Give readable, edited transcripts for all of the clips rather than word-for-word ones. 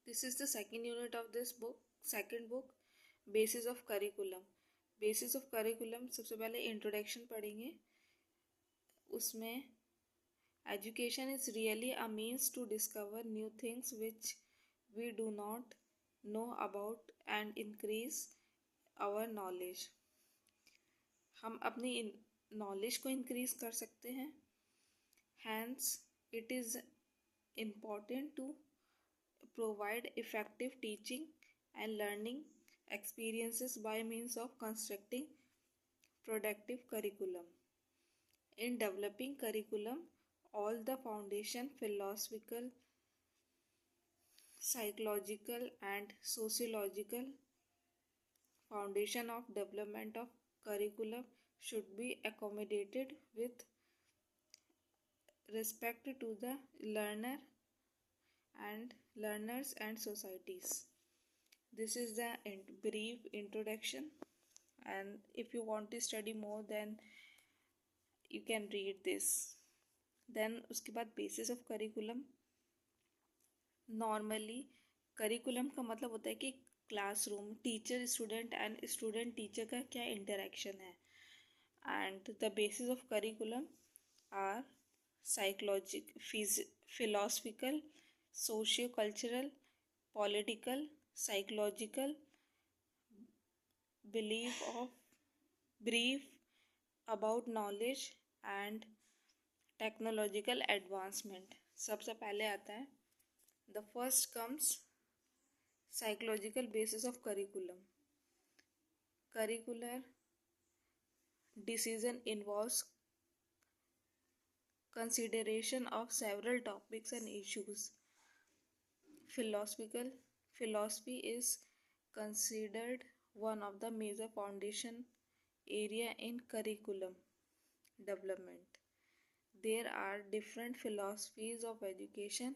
This is the second unit of this book, second book, Basis of Curriculum. Basis of Curriculum सबसे पहले introduction पढ़ेंगे. उसमें education is really a means to discover new things which we do not know about and increase our knowledge. हम अपनी knowledge को increase कर सकते हैं. Hence, it is important to provide effective teaching and learning experiences by means of constructing productive curriculum. In developing curriculum, all the foundation, philosophical, psychological and sociological foundation of development of curriculum should be accommodated with respect to the learner and learners and societies. This is the brief introduction, and if you want to study more then you can read this. Then उसके बाद basis of curriculum. Normally curriculum का मतलब होता है कि classroom, teacher student and student teacher का क्या interaction है. And the basis of curriculum are psychological, philosophical, socio-cultural, political, psychological, belief about knowledge and technological advancement. सबसे पहले आता है the first comes psychological basis of curriculum. Curricular decision involves consideration of several topics and issues. Philosophy is considered one of the major foundation area in curriculum development. There are different philosophies of education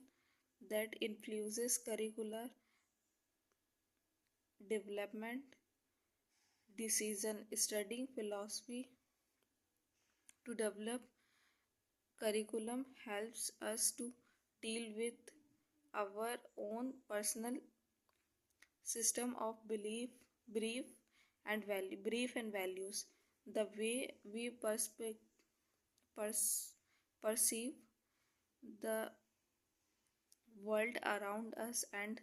that influences curricular development. Decision studying philosophy to develop curriculum helps us to deal with our own personal system of belief and values, the way we perceive the world around us, and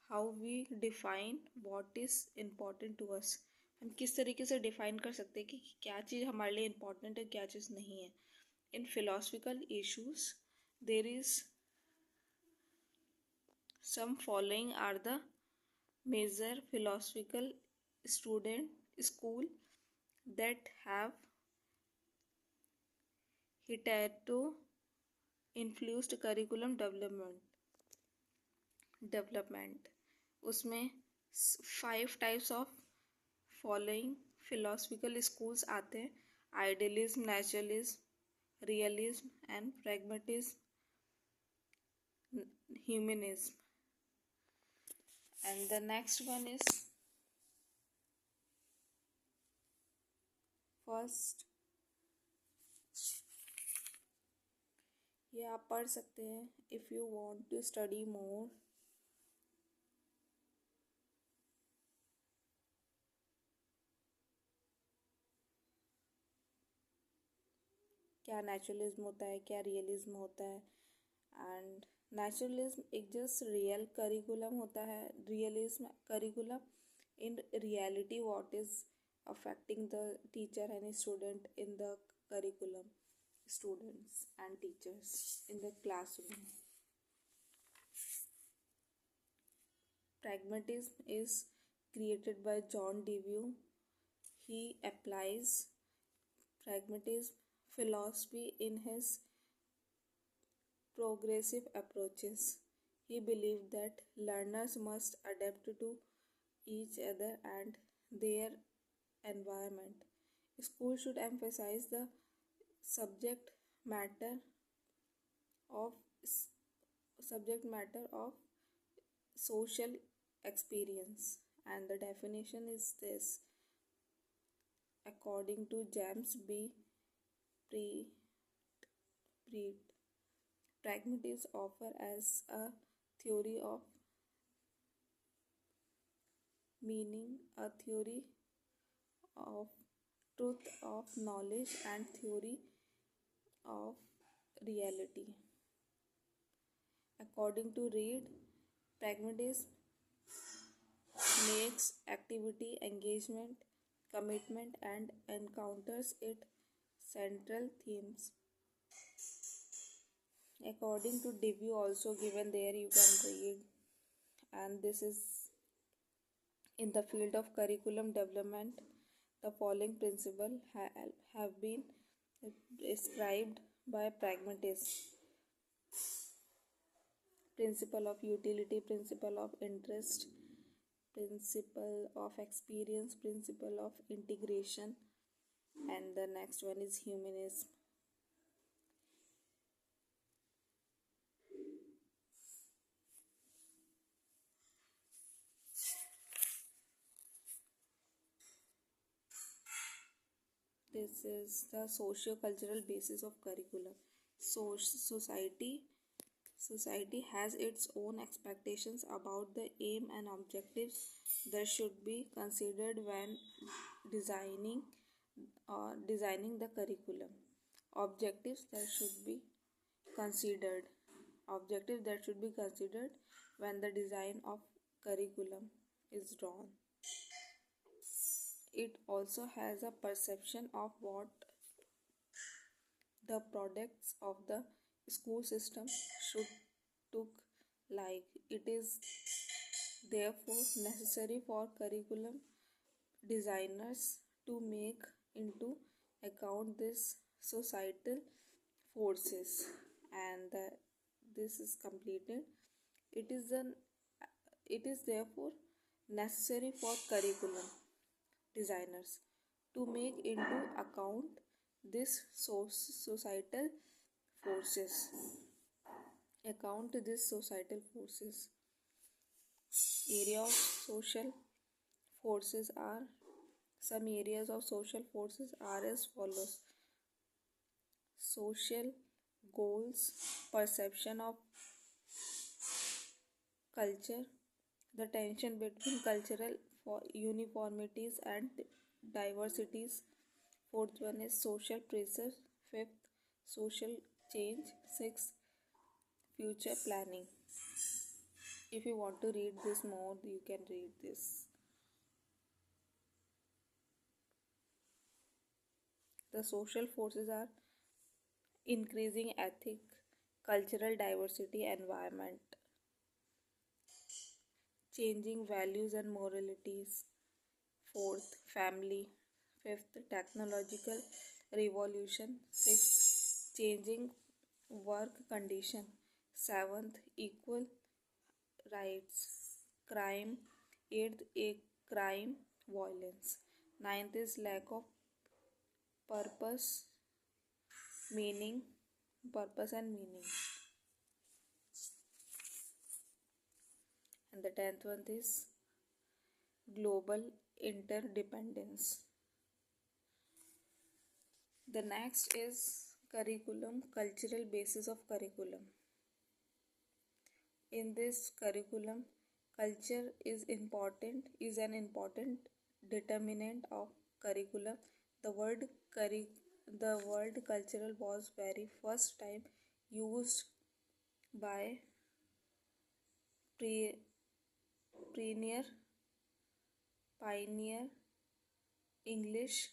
how we define what is important to us. हम किस तरीके से define कर सकते हैं कि क्या चीज़ हमारे लिए इम्पोर्टेंट है, क्या चीज़ नहीं है. In philosophical issues, there is some following are the major philosophical school that have hitherto influenced curriculum development. उसमें 5 types of following philosophical schools आते हैं: idealism, naturalism, realism and pragmatism, humanism. And the next one is first. ये आप पढ़ सकते हैं if you want to study more. क्या naturalism होता है, क्या रियलिज्म होता है. एंड नेचुरलिज्म एक जस्ट रियल करिकुलम होता है. Realism curriculum in reality what is affecting the teacher and student in the curriculum, students and teachers in the classroom. Pragmatism is created by John Dewey. He applies pragmatism philosophy in his progressive approaches. He believed that learners must adapt to each other and their environment. School should emphasize the subject matter of social experience, and the definition is this: according to James B. Preet, pragmatism offers as a theory of meaning, a theory of truth, of knowledge, and theory of reality. According to Reid, pragmatism makes activity, engagement, commitment, and encounters it central themes. According to Divu, also given there, you can read, and this is in the field of curriculum development. The following principles have been described by pragmatists: principle of utility, principle of interest, principle of experience, principle of integration, and the next one is humanism. This is the socio-cultural basis of curriculum. So society has its own expectations about the aim and objectives that should be considered when designing designing the curriculum. Objectives that should be considered. Objectives that should be considered when the design of curriculum is drawn. It also has a perception of what the products of the school system should look like. It is therefore necessary for curriculum designers to make into account these societal forces, and this is completed. It is an it is therefore necessary for curriculum designers to make into account this societal forces. Area of social forces are Some areas of social forces are as follows: social goals, perception of culture, the tension between cultural uniformities and diversities. Fourth one is social pressure. Fifth, social change. Sixth, future planning. If you want to read this more, you can read this. The social forces are increasing ethic, cultural diversity, environment, changing values and moralities. Fourth, family. Fifth, technological revolution. Sixth, changing work condition. Seventh, equal rights. Crime. Eighth, a crime, violence. Ninth is lack of purpose, meaning, purpose and meaning. And the 10th one is global interdependence. The next is curriculum, cultural basis of curriculum. In this curriculum, culture is an important determinant of curriculum. The word cultural was very first time used by pioneer English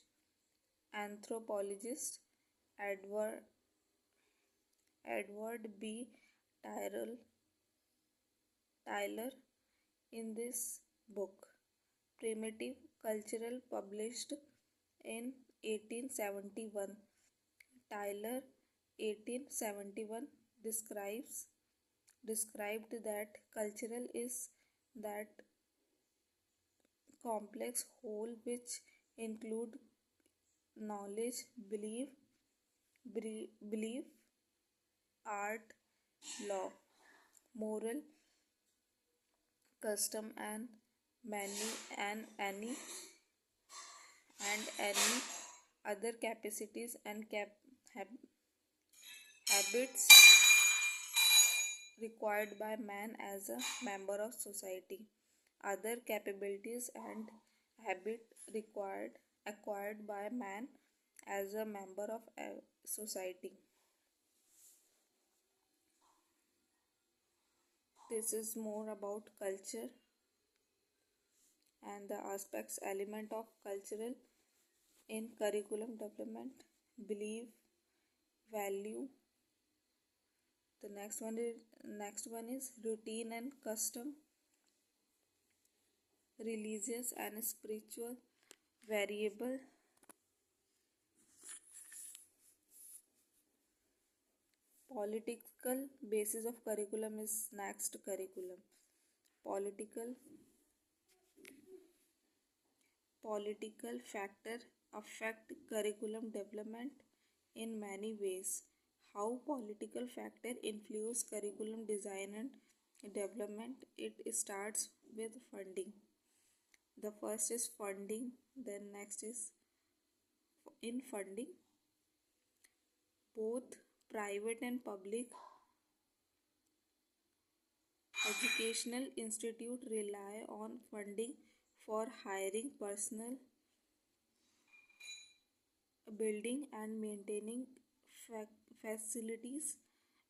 anthropologist Edward B. Tyler in this book, Primitive Cultural, published in 1871. Tyler 1871 described that cultural is that complex whole which include knowledge, belief, art, law, moral, custom, and many and any other capacities and habits required by man as a member of society. other capabilities and habit acquired by man as a member of a society. This is more about culture and the aspects element of cultural in curriculum development, belief, value. The next one is routine and custom, religious and spiritual variable. Political basis of curriculum is next curriculum. Political factor affect curriculum development in many ways. How political factor influence curriculum design and development? It starts with funding. The first is funding, then next is in funding. Both private and public educational institute rely on funding for hiring personnel, building and maintaining facilities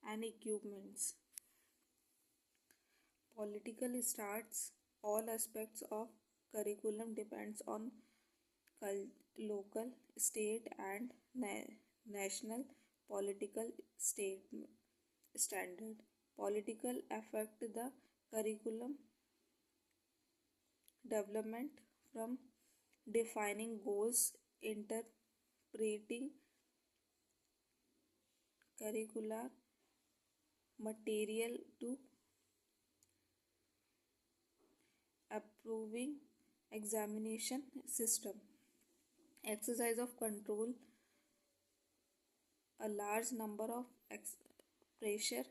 and equipments. Political starts. All aspects of curriculum depends on local, state and national political state standard. Political affect the curriculum development from defining goals, interpreting curricular material to approving examination system. Exercise of control. A large number of pressure